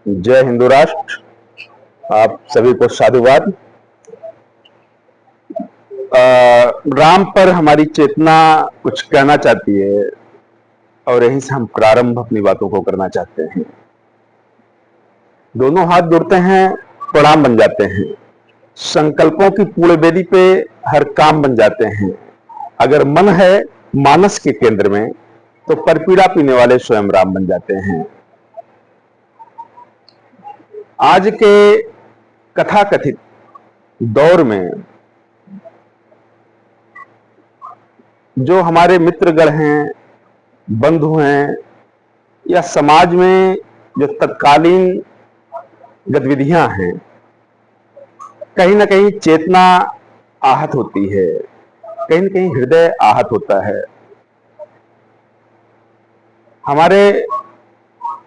जय हिंदू राष्ट्र। आप सभी को साधुवाद। राम पर हमारी चेतना कुछ कहना चाहती है और यहीं से हम प्रारंभ अपनी बातों को करना चाहते हैं। दोनों हाथ जुड़ते हैं, प्रणाम बन जाते हैं। संकल्पों की पूर्ण वेदी पे हर काम बन जाते हैं। अगर मन है मानस के केंद्र में तो परपीड़ा पीने वाले स्वयं राम बन जाते हैं। आज के कथाकथित दौर में जो हमारे मित्रगण हैं, बंधु हैं, या समाज में जो तत्कालीन गतिविधियां हैं, कहीं ना कहीं चेतना आहत होती है, कहीं ना कहीं हृदय आहत होता है। हमारे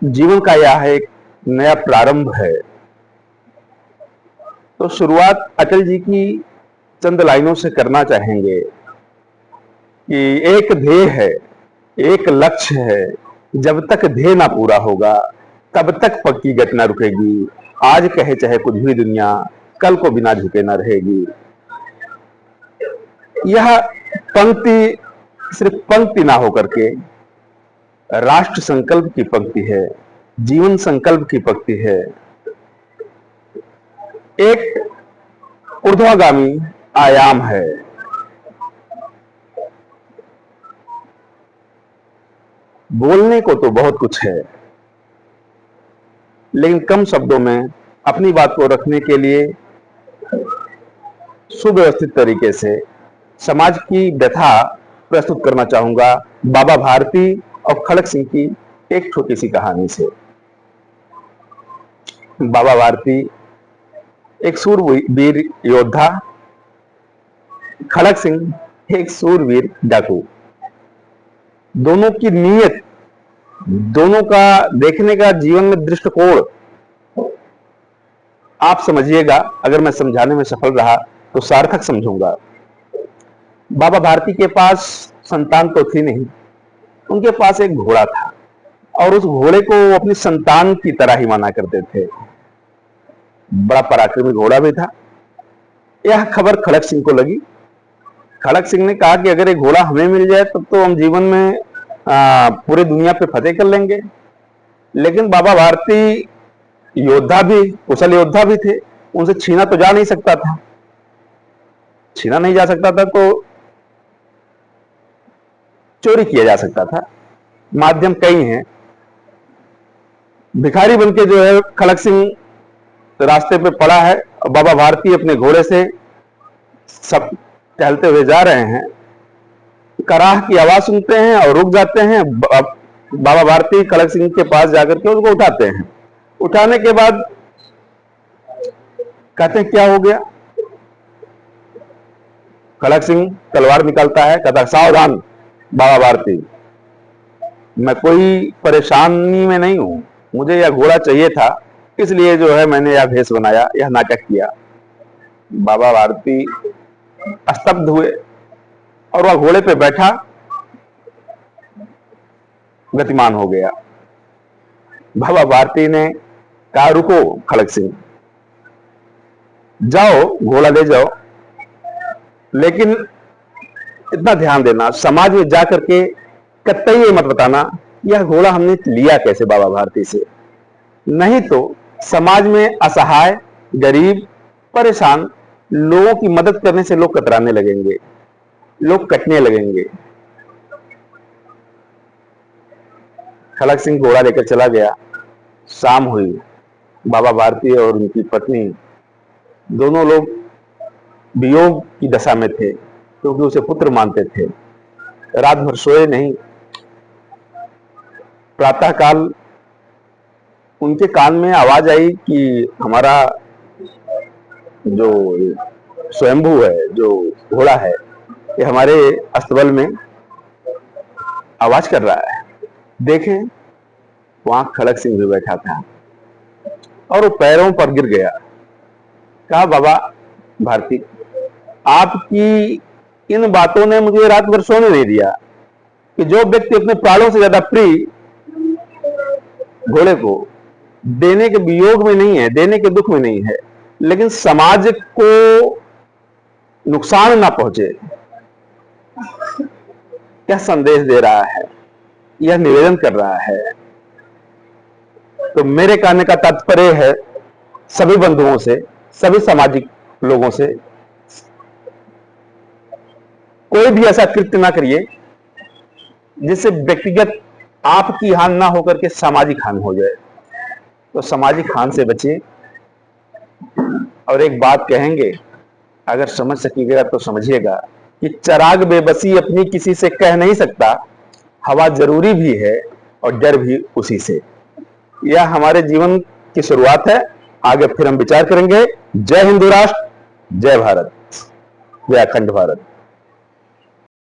जीवन का यह एक नया प्रारंभ है। तो शुरुआत अटल जी की चंद लाइनों से करना चाहेंगे कि एक ध्येय है, एक लक्ष्य है, जब तक ध्येय ना पूरा होगा तब तक पक्की गति ना रुकेगी। आज कहे चाहे कुछ भी दुनिया, कल को बिना झुके ना रहेगी। यह पंक्ति सिर्फ पंक्ति ना होकर के राष्ट्र संकल्प की पंक्ति है, जीवन संकल्प की पंक्ति है। एक ऊर्ध्वगामी आयाम है। बोलने को तो बहुत कुछ है, लेकिन कम शब्दों में अपनी बात को रखने के लिए सुव्यवस्थित तरीके से समाज की व्यथा प्रस्तुत करना चाहूंगा बाबा भारती और खड़क सिंह की एक छोटी सी कहानी से। बाबा भारती एक सूरवीर योद्धा, खड़क सिंह एक सूरवीर डाकू। दोनों की नीयत, दोनों का देखने का जीवन में दृष्टिकोण आप समझिएगा। अगर मैं समझाने में सफल रहा तो सार्थक समझूंगा। बाबा भारती के पास संतान तो थी नहीं, उनके पास एक घोड़ा था और उस घोड़े को वो अपनी संतान की तरह ही माना करते थे। बड़ा पराक्रमी घोड़ा भी था। यह खबर खड़क सिंह को लगी। खड़क सिंह ने कहा कि अगर एक घोड़ा हमें मिल जाए तब तो हम जीवन में पूरे दुनिया पे फतेह कर लेंगे। लेकिन बाबा भारती योद्धा भी, कुशल योद्धा भी थे, उनसे छीना तो जा नहीं सकता था। छीना नहीं जा सकता था तो चोरी किया जा सकता था। माध्यम कई हैं। भिखारी बनके जो है खड़क सिंह रास्ते पे पड़ा है और बाबा भारती अपने घोड़े से सब टहलते हुए जा रहे हैं। कराह की आवाज सुनते हैं और रुक जाते हैं। बाबा भारती खड़क सिंह के पास जाकर के उसको उठाते हैं। उठाने के बाद कहते हैं क्या हो गया। खड़क सिंह तलवार निकालता है, कहता है सावधान बाबा भारती, मैं कोई परेशानी में नहीं हूं, मुझे यह घोड़ा चाहिए था, इसलिए जो है मैंने यह भेष बनाया, यह नाटक किया। बाबा भारती स्तब्ध हुए और वह घोड़े पे बैठा गतिमान हो गया। बाबा भारती ने कहा रुको खड़क सिंह, जाओ घोड़ा ले जाओ, लेकिन इतना ध्यान देना समाज में जाकर के कतई ये मत बताना यह घोड़ा हमने लिया कैसे बाबा भारती से। नहीं तो समाज में असहाय, गरीब, परेशान लोगों की मदद करने से लोग कतराने लगेंगे, लोग कटने लगेंगे। खड़क सिंह घोड़ा लेकर चला गया। शाम हुई। बाबा भारती और उनकी पत्नी दोनों लोग वियोग की दशा में थे, क्योंकि उसे पुत्र मानते थे। रात भर सोए नहीं। प्रातःकाल उनके कान में आवाज आई कि हमारा जो स्वयंभू है, जो घोड़ा है, ये हमारे अस्तबल में आवाज कर रहा है। देखें, वहां खड़क सिंह भी बैठा था और वो पैरों पर गिर गया। कहा बाबा भारती, आपकी इन बातों ने मुझे रात भर सोने नहीं दिया कि जो व्यक्ति अपने प्राणों से ज्यादा प्रिय घोड़े को देने के वियोग में नहीं है, देने के दुख में नहीं है, लेकिन समाज को नुकसान ना पहुंचे, क्या संदेश दे रहा है, यह निवेदन कर रहा है। तो मेरे कहने का तात्पर्य है सभी बंधुओं से, सभी सामाजिक लोगों से, कोई भी ऐसा कृत्य ना करिए जिससे व्यक्तिगत आपकी हानि ना होकर के सामाजिक हानि हो जाए। तो सामाजिक हानि से बचिए। और एक बात कहेंगे, अगर समझ सकिएगा तो समझिएगा कि चराग बेबसी अपनी किसी से कह नहीं सकता, हवा जरूरी भी है और डर भी उसी से। यह हमारे जीवन की शुरुआत है, आगे फिर हम विचार करेंगे। जय हिंद राष्ट्र, जय भारत, जय अखंड भारत।